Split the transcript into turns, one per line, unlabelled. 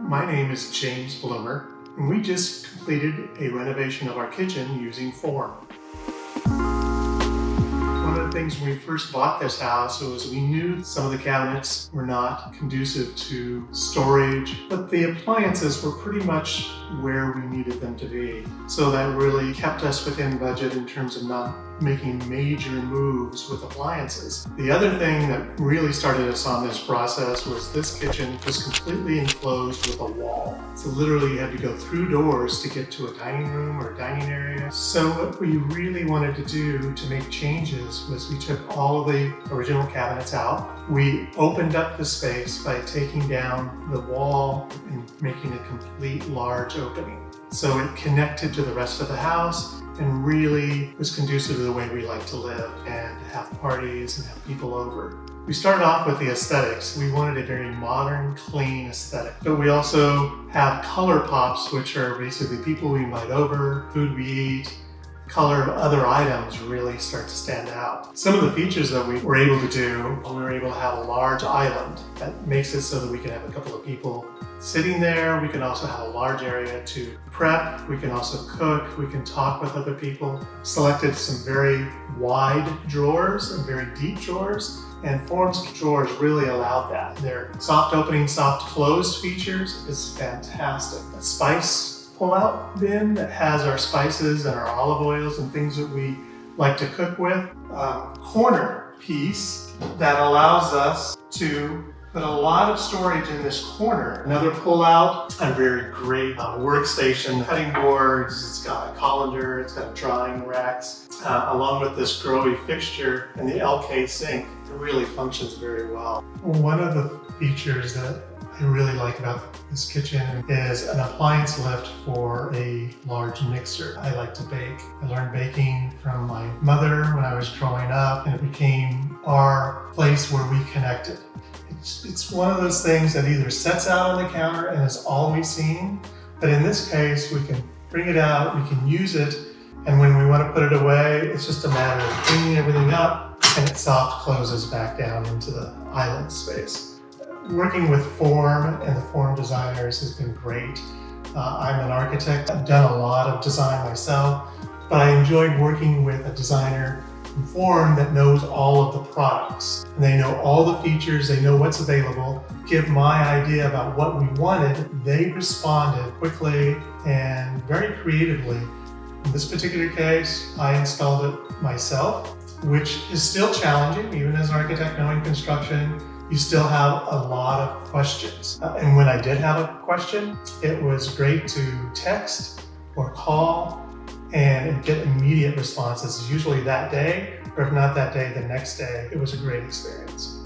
My name is James Bloomer, and we just completed a renovation of our kitchen using form. One of the things when we first bought this house was we knew some of the cabinets were not conducive to storage, but the appliances were pretty much where we needed them to be. So that really kept us within budget in terms of not making major moves with appliances. The other thing that really started us on this process was this kitchen was completely enclosed with a wall. So literally you had to go through doors to get to a dining room or a dining area. So what we really wanted to do to make changes was we took all of the original cabinets out. We opened up the space by taking down the wall and making a complete large opening. So it connected to the rest of the house and really was conducive to the way we like to live and have parties and have people over. We started off with the aesthetics. We wanted a very modern, clean aesthetic. But we also have color pops, which are basically people we invite over, food we eat. Color of other items really start to stand out. Some of the features that we were able to do, we were able to have a large island that makes it so that we can have a couple of people sitting there. We can also have a large area to prep. We can also cook. We can talk with other people. Selected some very wide drawers and very deep drawers, and Form's drawers really allowed that. Their soft opening, soft closed features is fantastic. A spice pull-out bin that has our spices and our olive oils and things that we like to cook with. Corner piece that allows us to put a lot of storage in this corner. Another pull-out, a very great workstation, cutting boards. It's got a colander, it's got drying racks, along with this growy fixture and the LK sink. It really functions very well. One of the features that I really like about this kitchen is an appliance lift for a large mixer. I like to bake. I learned baking from my mother when I was growing up, and it became our place where we connected. It's one of those things that either sets out on the counter and is always seen, but in this case, we can bring it out, we can use it, and when we want to put it away, it's just a matter of cleaning everything up, and it soft closes back down into the island space. Working with Form and the Form designers has been great. I'm an architect. I've done a lot of design myself, but I enjoyed working with a designer from Form that knows all of the products. And they know all the features, they know what's available. Give my idea about what we wanted. They responded quickly and very creatively. In this particular case, I installed it myself, which is still challenging, even as an architect knowing construction. You still have a lot of questions. And when I did have a question, it was great to text or call and get immediate responses, usually that day, or if not that day, the next day. It was a great experience.